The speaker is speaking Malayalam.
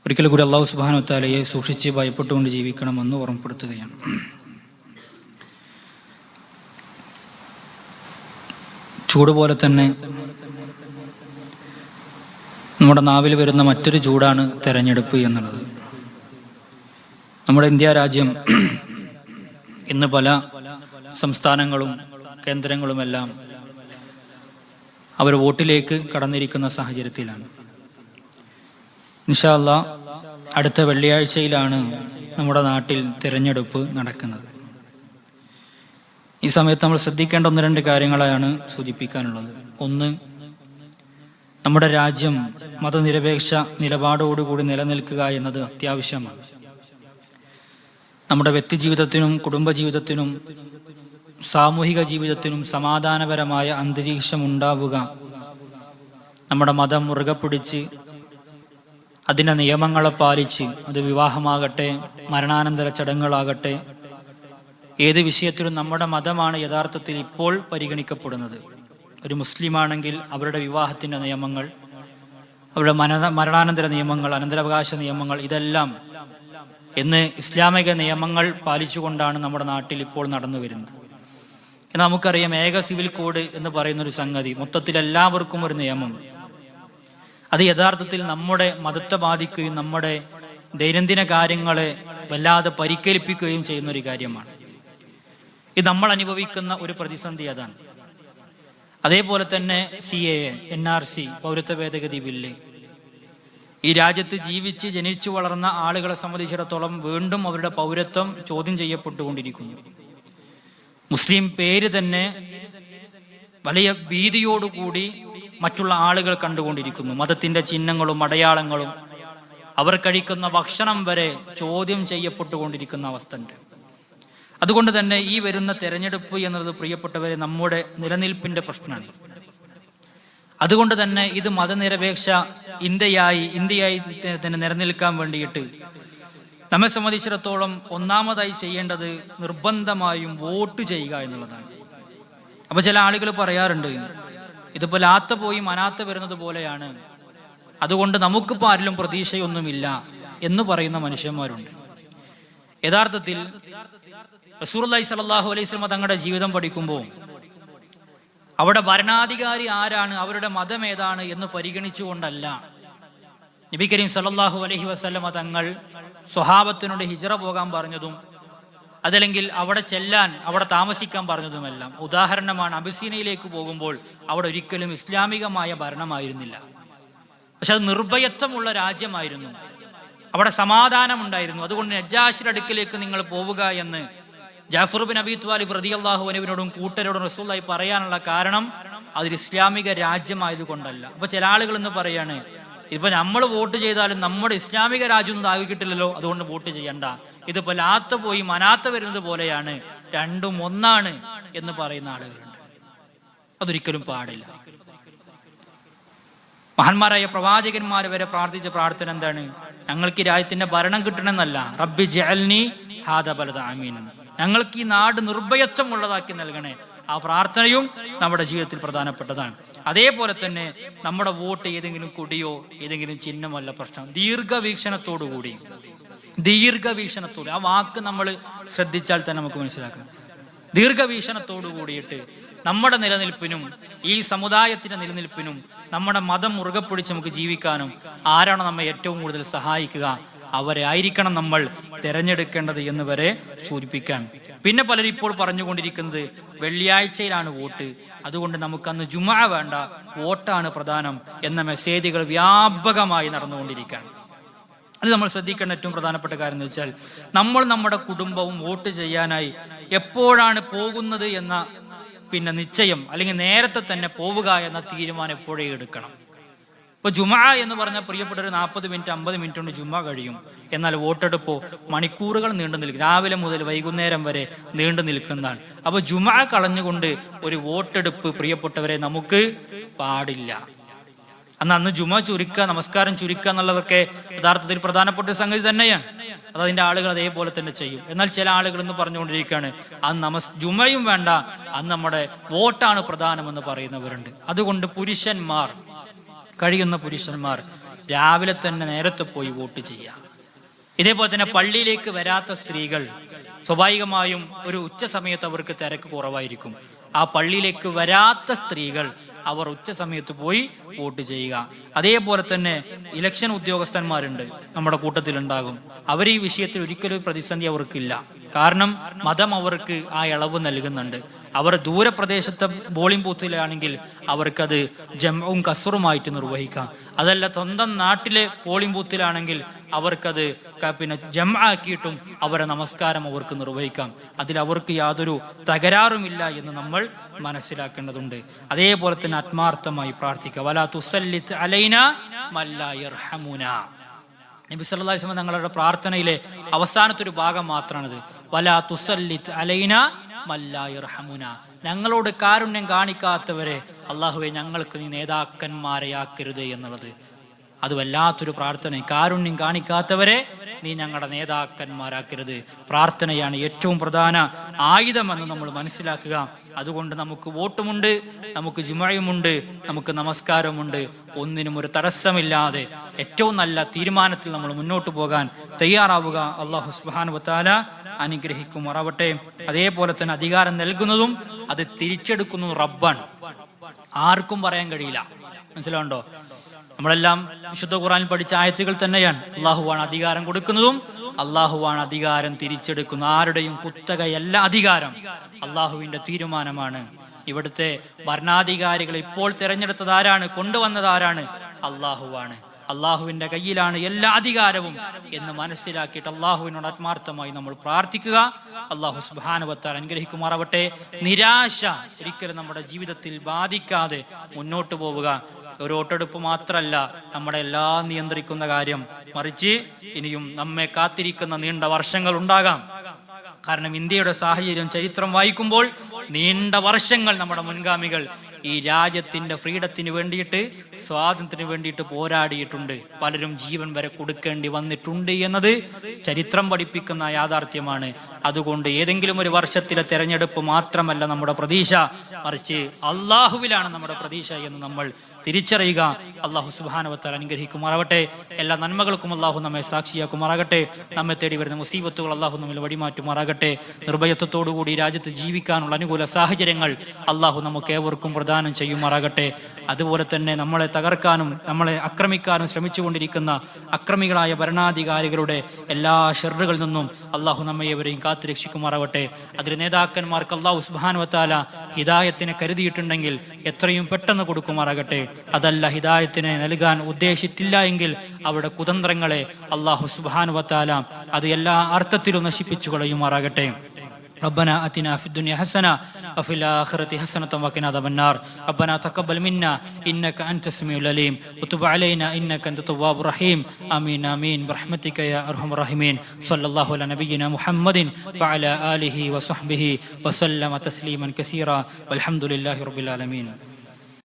ഒരിക്കൽ കൂടി അള്ളാഹു സുബ്ഹാനഹു വ തആലയെ സൂക്ഷിച്ച് ഭയപ്പെട്ടുകൊണ്ട് ജീവിക്കണമെന്ന് ഓർമ്മപ്പെടുത്തുകയാണ്. ചൂട് പോലെ തന്നെ നമ്മുടെ നാവിൽ വരുന്ന മറ്റൊരു ചൂടാണ് തെരഞ്ഞെടുപ്പ് എന്നുള്ളത്. നമ്മുടെ ഇന്ത്യ രാജ്യം ഇന്ന് പല സംസ്ഥാനങ്ങളും കേന്ദ്രങ്ങളുമെല്ലാം അവർ വോട്ടിലേക്ക് കടന്നിരിക്കുന്ന സാഹചര്യത്തിലാണ്. ഇൻഷാ അല്ലാഹ് അടുത്ത വെള്ളിയാഴ്ചയിലാണ് നമ്മുടെ നാട്ടിൽ തിരഞ്ഞെടുപ്പ് നടക്കുന്നത്. ഈ സമയത്ത് നമ്മൾ ശ്രദ്ധിക്കേണ്ട ഒന്ന് രണ്ട് കാര്യങ്ങളാണ് സൂചിപ്പിക്കാനുള്ളത്. ഒന്ന്, നമ്മുടെ രാജ്യം മതനിരപേക്ഷ നിലപാടോടുകൂടി നിലനിൽക്കുക എന്നത് അത്യാവശ്യമാണ്. നമ്മുടെ വ്യക്തിജീവിതത്തിനും കുടുംബജീവിതത്തിനും സാമൂഹിക ജീവിതത്തിനും സമാധാനപരമായ അന്തരീക്ഷം ഉണ്ടാവുക, നമ്മുടെ മതം മുറുകെ പിടിച്ച് അതിൻ്റെ നിയമങ്ങളെ പാലിച്ച്, അത് വിവാഹമാകട്ടെ മരണാനന്തര ചടങ്ങുകളാകട്ടെ, ഏത് വിഷയത്തിലും നമ്മുടെ മതമാണ് യഥാർത്ഥത്തിൽ ഇപ്പോൾ പരിഗണിക്കപ്പെടുന്നത്. ഒരു മുസ്ലിമാണെങ്കിൽ അവരുടെ വിവാഹത്തിൻ്റെ നിയമങ്ങൾ, അവരുടെ മരണാനന്തര നിയമങ്ങൾ, അനന്തരാവകാശ നിയമങ്ങൾ, ഇതെല്ലാം ഇന്ന് ഇസ്ലാമിക നിയമങ്ങൾ പാലിച്ചുകൊണ്ടാണ് നമ്മുടെ നാട്ടിൽ ഇപ്പോൾ നടന്നു വരുന്നത്. എന്നാൽ നമുക്കറിയാം, ഏക സിവിൽ കോഡ് എന്ന് പറയുന്നൊരു സംഗതി, മൊത്തത്തിൽ എല്ലാവർക്കും ഒരു നിയമം, അത് യഥാർത്ഥത്തിൽ നമ്മുടെ മതത്തെ ബാധിക്കുകയും നമ്മുടെ ദൈനംദിന കാര്യങ്ങളെ വല്ലാതെ പരിക്കേൽപ്പിക്കുകയും ചെയ്യുന്ന ഒരു കാര്യമാണ്. ഇത് നമ്മൾ അനുഭവിക്കുന്ന ഒരു പ്രതിസന്ധി അതാണ്. അതേപോലെ തന്നെ CAA, NRC, പൗരത്വ ഭേദഗതി ബില്ല്, ഈ രാജ്യത്ത് ജീവിച്ച് ജനിച്ചു വളർന്ന ആളുകളെ സംബന്ധിച്ചിടത്തോളം വീണ്ടും അവരുടെ പൗരത്വം ചോദ്യം ചെയ്യപ്പെട്ടുകൊണ്ടിരിക്കുന്നു. മുസ്ലിം പേര് തന്നെ വലിയ ഭീതിയോടുകൂടി മറ്റുള്ള ആളുകൾ കണ്ടുകൊണ്ടിരിക്കുന്നു. മതത്തിന്റെ ചിഹ്നങ്ങളും അടയാളങ്ങളും, അവർ കഴിക്കുന്ന ഭക്ഷണം വരെ ചോദ്യം ചെയ്യപ്പെട്ടുകൊണ്ടിരിക്കുന്ന അവസ്ഥ ഉണ്ട്. അതുകൊണ്ട് തന്നെ ഈ വരുന്ന തെരഞ്ഞെടുപ്പ് എന്നത്, പ്രിയപ്പെട്ടവരെ, നമ്മുടെ നിലനിൽപ്പിന്റെ പ്രശ്നമാണ്. അതുകൊണ്ട് തന്നെ ഇത് മതനിരപേക്ഷ ഇന്ത്യയായി തന്നെ നിലനിൽക്കാൻ വേണ്ടിയിട്ട് നമ്മെ സംബന്ധിച്ചിടത്തോളം ഒന്നാമതായി ചെയ്യേണ്ടത് നിർബന്ധമായും വോട്ട് ചെയ്യുക എന്നുള്ളതാണ്. അപ്പൊ ചില ആളുകൾ പറയാറുണ്ട്, ഇതിപ്പോ ലാത്ത പോയി മനാത്ത വരുന്നത് പോലെയാണ്, അതുകൊണ്ട് നമുക്കിപ്പോൾ ആരിലും പ്രതീക്ഷയൊന്നുമില്ല എന്ന് പറയുന്ന മനുഷ്യന്മാരുണ്ട്. യഥാർത്ഥത്തിൽ റസൂലുള്ളാഹി സ്വല്ലല്ലാഹു അലൈഹി വസല്ലം തങ്ങളുടെ ജീവിതം പഠിക്കുമ്പോൾ അവിടെ ഭരണാധികാരി ആരാണ്, അവരുടെ മതം ഏതാണ് എന്ന് പരിഗണിച്ചുകൊണ്ടല്ല നബി കരീം സ്വല്ലല്ലാഹു അലൈഹി വസല്ലം തങ്ങൾ സ്വഹാബത്തിനോട് ഹിജ്റ പോകാൻ പറഞ്ഞതും അതല്ലെങ്കിൽ അവിടെ ചെല്ലാൻ, അവിടെ താമസിക്കാൻ പറഞ്ഞതുമെല്ലാം. ഉദാഹരണമാണ്, അബിസീനയിലേക്ക് പോകുമ്പോൾ അവിടെ ഒരിക്കലും ഇസ്ലാമികമായ ഭരണമായിരുന്നില്ല, പക്ഷെ അത് നിർഭയത്വമുള്ള രാജ്യമായിരുന്നു, അവിടെ സമാധാനമുണ്ടായിരുന്നു. അതുകൊണ്ട് നജ്ജാശിയുടെ അടുക്കിലേക്ക് നിങ്ങൾ പോവുക എന്ന് ജാഫർ ബിൻ അബീ ത്വാലിബ് റളിയല്ലാഹു അൻഹുവിനോടും കൂട്ടരോടും റസൂലുള്ളാഹി പറയാനുള്ള കാരണം അതിൽ ഇസ്ലാമിക രാജ്യമായതുകൊണ്ടല്ല. അപ്പൊ ചില ആളുകൾ എന്ന് പറയാണ്, ഇപ്പൊ നമ്മൾ വോട്ട് ചെയ്താലും നമ്മുടെ ഇസ്ലാമിക രാജ്യം ഒന്നും ആയി കിട്ടില്ലല്ലോ, അതുകൊണ്ട് വോട്ട് ചെയ്യണ്ട, ഇതിപ്പോ ലാത്ത പോയി മനാത്ത വരുന്നത് പോലെയാണ്, രണ്ടും ഒന്നാണ് എന്ന് പറയുന്ന ആളുകളുണ്ട്. അതൊരിക്കലും പാടില്ല. മഹാന്മാരായ പ്രവാചകന്മാർ വരെ പ്രാർത്ഥിച്ച പ്രാർത്ഥന എന്താണ്? ഞങ്ങൾക്ക് ഈ രാജ്യത്തിന്റെ ഭരണം കിട്ടണമെന്നല്ല, റബ്ബി ജഅൽനി ഹാദാ ബലദ ആമീൻ, ഞങ്ങൾക്ക് ഈ നാട് നിർഭയത്വമുള്ളതാക്കി നൽകണേ. ആ പ്രാർത്ഥനയും നമ്മുടെ ജീവിതത്തിൽ പ്രധാനപ്പെട്ടതാണ്. അതേപോലെ തന്നെ നമ്മുടെ വോട്ട് ഏതെങ്കിലും കൊടിയോ ഏതെങ്കിലും ചിഹ്നമല്ല പ്രശ്നം. ദീർഘവീക്ഷണത്തോടുകൂടി, ആ വാക്ക് നമ്മൾ ശ്രദ്ധിച്ചാൽ തന്നെ നമുക്ക് മനസ്സിലാക്കാം. ദീർഘവീക്ഷണത്തോടു കൂടിയിട്ട് നമ്മുടെ നിലനിൽപ്പിനും ഈ സമുദായത്തിന്റെ നിലനിൽപ്പിനും നമ്മുടെ മതം മുറുകെ പിടിച്ച് നമുക്ക് ജീവിക്കാനും ആരാണോ നമ്മെ ഏറ്റവും കൂടുതൽ സഹായിക്കുക, അവരെ ആയിരിക്കണം നമ്മൾ തിരഞ്ഞെടുക്കേണ്ടത് എന്ന് വരെ സൂചിപ്പിക്കാൻ. പിന്നെ പലരും ഇപ്പോൾ പറഞ്ഞുകൊണ്ടിരിക്കുന്നത് വെള്ളിയാഴ്ചയിലാണ് വോട്ട്, അതുകൊണ്ട് നമുക്കന്ന് ജുമുഅ വേണ്ട, വോട്ടാണ് പ്രധാനം എന്ന മെസ്സേജുകൾ വ്യാപകമായി നടന്നുകൊണ്ടിരിക്കുകയാണ്. അത് നമ്മൾ ശ്രദ്ധിക്കേണ്ട ഏറ്റവും പ്രധാനപ്പെട്ട കാര്യം എന്ന് വെച്ചാൽ, നമ്മൾ നമ്മുടെ കുടുംബവും വോട്ട് ചെയ്യാനായി എപ്പോഴാണ് പോകുന്നത് എന്ന നിശ്ചയം, അല്ലെങ്കിൽ നേരത്തെ തന്നെ പോവുക എന്ന തീരുമാനം എപ്പോഴേ എടുക്കണം. ഇപ്പൊ ജുമുഅ എന്ന് പറഞ്ഞാൽ പ്രിയപ്പെട്ട ഒരു 40 മിനിറ്റ് 50 മിനിറ്റ് കൊണ്ട് ജുമുഅ കഴിയും. എന്നാൽ വോട്ടെടുപ്പോ മണിക്കൂറുകൾ നീണ്ടു നിൽക്കും, രാവിലെ മുതൽ വൈകുന്നേരം വരെ നീണ്ടു നിൽക്കുന്നതാണ്. അപ്പൊ ജുമുഅ കളഞ്ഞുകൊണ്ട് ഒരു വോട്ടെടുപ്പ് പ്രിയപ്പെട്ടവരെ നമുക്ക് പാടില്ല. അന്ന് ജുമുഅ ചുരുക്കുക, നമസ്കാരം ചുരുക്കുക എന്നുള്ളതൊക്കെ യഥാർത്ഥത്തിൽ പ്രധാനപ്പെട്ട ഒരു സംഗതി തന്നെയാണ്. അതതിന്റെ ആളുകൾ അതേപോലെ തന്നെ ചെയ്യും. എന്നാൽ ചില ആളുകൾ എന്ന് പറഞ്ഞുകൊണ്ടിരിക്കുകയാണ്, അന്ന് ജുമുഅയും വേണ്ട, അന്ന് നമ്മുടെ വോട്ടാണ് പ്രധാനമെന്ന് പറയുന്നവരുണ്ട്. അതുകൊണ്ട് കഴിയുന്ന പുരുഷന്മാർ രാവിലെ തന്നെ നേരത്തെ പോയി വോട്ട് ചെയ്യുക. ഇതേപോലെ തന്നെ പള്ളിയിലേക്ക് വരാത്ത സ്ത്രീകൾ സ്വാഭാവികമായും ഒരു ഉച്ച സമയത്ത് അവർക്ക് തിരക്ക് കുറവായിരിക്കും. ആ പള്ളിയിലേക്ക് വരാത്ത സ്ത്രീകൾ അവർ ഉച്ച സമയത്ത് പോയി വോട്ട് ചെയ്യുക. അതേപോലെ തന്നെ ഇലക്ഷൻ ഉദ്യോഗസ്ഥന്മാരുണ്ട്, നമ്മുടെ കൂട്ടത്തിലുണ്ടാകും. അവർ ഈ വിഷയത്തിൽ ഒരിക്കലും പ്രതിസന്ധി അവർക്കില്ല. കാരണം മതം അവർക്ക് ആ ഇളവ് നൽകുന്നുണ്ട്. അവർ ദൂരപ്രദേശത്തെ പോളിംഗ് ബൂത്തിലാണെങ്കിൽ അവർക്കത് ജംഉം കസ്റുമായിട്ട് നിർവഹിക്കാം. അതല്ല സ്വന്തം നാട്ടിലെ പോളിംഗ് ബൂത്തിലാണെങ്കിൽ അവർക്കത് പിന്നെ ജംആക്കിയിട്ടും അവരെ നമസ്കാരം അവർക്ക് നിർവഹിക്കാം. അതിൽ അവർക്ക് യാതൊരു തകരാറുമില്ല എന്ന് നമ്മൾ മനസ്സിലാക്കേണ്ടതുണ്ട്. അതേപോലെ തന്നെ ആത്മാർത്ഥമായി പ്രാർത്ഥിക്കുക. വലാ തുസല്ലിത് അലൈനാ മല്ലാ യർഹമുനാ. നബി സല്ലല്ലാഹു അലൈഹി വസല്ലം തങ്ങളുടെ പ്രാർത്ഥനയിലെ അവസാനത്തെ ഒരു ഭാഗം മാത്രമാണിത്. വലാ തുസല്ലിത് അലൈനാ മല്ലാ യർഹമുനാ. ഞങ്ങളോട് കാരുണ്യം കാണിക്കാത്തവരെ അല്ലാഹുവേ ഞങ്ങൾക്ക് നീ നേതാക്കന്മാരെയാക്കരുത് എന്നുള്ളത്. അത് വല്ലാത്തൊരു പ്രാർത്ഥന. കാരുണ്യം കാണിക്കാത്തവരെ നീ ഞങ്ങളുടെ നേതാക്കന്മാരാക്കരുത്. പ്രാർത്ഥനയാണ് ഏറ്റവും പ്രധാന ആയുധമെന്ന് നമ്മൾ മനസ്സിലാക്കുക. അതുകൊണ്ട് നമുക്ക് വോട്ടുമുണ്ട്, നമുക്ക് ജുമഅയുമുണ്ട്, നമുക്ക് നമസ്കാരമുണ്ട്. ഒന്നിനും ഒരു തടസ്സമില്ലാതെ ഏറ്റവും നല്ല തീരുമാനത്തിൽ നമ്മൾ മുന്നോട്ട് പോകാൻ തയ്യാറാവുക. അല്ലാഹു സുബ്ഹാനഹു വ തആല അനുഗ്രഹിക്കുമാറാവട്ടെ. അതേപോലെ തന്നെ അധികാരം നൽകുന്നതും അത് തിരിച്ചെടുക്കുന്നതും റബ്ബാണ്. ആർക്കും പറയാൻ കഴിയില്ല. മനസ്സിലാവുണ്ടോ? നമ്മളെല്ലാം വിശുദ്ധ ഖുർആനിൽ പഠിച്ച ആയത്തുകൾ തന്നെയാണ്. അള്ളാഹുവാണ് അധികാരം കൊടുക്കുന്നതും അള്ളാഹുവാണ് അധികാരം തിരിച്ചെടുക്കുന്നത്. ആരുടെയും കുത്തകയല്ല അധികാരം, അള്ളാഹുവിന്റെ തീരുമാനമാണ്. ഇവിടുത്തെ ഭരണാധികാരികൾ ഇപ്പോൾ തിരഞ്ഞെടുത്തത് ആരാണ്? കൊണ്ടുവന്നത് ആരാണ്? അള്ളാഹുവാണ്. അള്ളാഹുവിന്റെ കയ്യിലാണ് എല്ലാ അധികാരവും എന്ന് മനസ്സിലാക്കിയിട്ട് അള്ളാഹുവിനോട് ആത്മാർത്ഥമായി നമ്മൾ പ്രാർത്ഥിക്കുക. അള്ളാഹു സുബ്ഹാനഹു വ തആല അനുഗ്രഹിക്കുമാറാവട്ടെ. നിരാശ ഒരിക്കലും നമ്മുടെ ജീവിതത്തിൽ ബാധിക്കാതെ മുന്നോട്ട് പോവുക. ഒരു വോട്ടെടുപ്പ് മാത്രമല്ല നമ്മുടെ എല്ലാം നിയന്ത്രിക്കുന്ന കാര്യം, മറിച്ച് ഇനിയും നമ്മെ കാത്തിരിക്കുന്ന നീണ്ട വർഷങ്ങൾ ഉണ്ടാകാം. കാരണം ഇന്ത്യയുടെ സാഹചര്യം, ചരിത്രം വായിക്കുമ്പോൾ നീണ്ട വർഷങ്ങൾ നമ്മുടെ മുൻഗാമികൾ ഈ രാജ്യത്തിന്റെ ഫ്രീഡത്തിന് വേണ്ടിയിട്ട്, സ്വാതന്ത്ര്യത്തിന് വേണ്ടിയിട്ട് പോരാടിയിട്ടുണ്ട്. പലരും ജീവൻ വരെ കൊടുക്കേണ്ടി വന്നിട്ടുണ്ട് എന്നത് ചരിത്രം പഠിപ്പിക്കുന്ന യാഥാർത്ഥ്യമാണ്. അതുകൊണ്ട് ഏതെങ്കിലും ഒരു വർഷത്തിലെ തെരഞ്ഞെടുപ്പ് മാത്രമല്ല നമ്മുടെ പ്രതീക്ഷ, മറിച്ച് അള്ളാഹുവിലാണ് നമ്മുടെ പ്രതീക്ഷ എന്ന് നമ്മൾ തിരിച്ചറിയുക. അള്ളാഹു സുബ്ഹാനഹു വ തആല അനുഗ്രഹിക്കുമാറാവട്ടെ. എല്ലാ നന്മകൾക്കും അള്ളാഹു നമ്മെ സാക്ഷിയാക്കുമാറാകട്ടെ. നമ്മെ തേടി വരുന്ന മുസീബത്തുകൾ അള്ളാഹു നമ്മിൽ വഴിമാറ്റുമാറാകട്ടെ. നിർഭയത്വത്തോടുകൂടി രാജ്യത്ത് ജീവിക്കാനുള്ള അനുകൂല സാഹചര്യങ്ങൾ അള്ളാഹു നമുക്ക് ഏവർക്കും പ്രദാനം ചെയ്യുമാറാകട്ടെ. അതുപോലെ തന്നെ നമ്മളെ തകർക്കാനും നമ്മളെ ആക്രമിക്കാനും ശ്രമിച്ചുകൊണ്ടിരിക്കുന്ന അക്രമികളായ ഭരണാധികാരികളുടെ എല്ലാ ഷർറുകളിൽ നിന്നും അള്ളാഹു നമ്മെ ഏവരെയും കാത്തുരക്ഷിക്കുമാറാവട്ടെ. അതിൽ നേതാക്കന്മാർക്ക് അള്ളാഹു സുബ്ഹാനഹു വ തആല ഹിദായത്തിനെ കരുതിയിട്ടുണ്ടെങ്കിൽ എത്രയും പെട്ടെന്ന് കൊടുക്കുമാറാകട്ടെ. അതല്ല, ഹിദായത്തിനെ നൽകാൻ ഉദ്ദേശിച്ചിട്ടില്ല എങ്കിൽ അവരുടെ കുതന്ത്രങ്ങളെ അള്ളാഹു സുബ്ഹാനഹു വ തആല അത് എല്ലാ അർത്ഥത്തിലും നശിപ്പിച്ചു കളയുമാറാകട്ടെ. ربنا آتنا في الدنيا حسنة وفي الآخرة حسنة وقنا عذاب النار. ربنا تقبل منا إنك أنت السميع العليم وتب علينا إنك أنت التواب الرحيم. آمين آمين برحمتك يا أرحم الراحمين. صلى الله على نبينا محمد وعلى آله وصحبه وسلم تسليما كثيرا والحمد لله رب العالمين.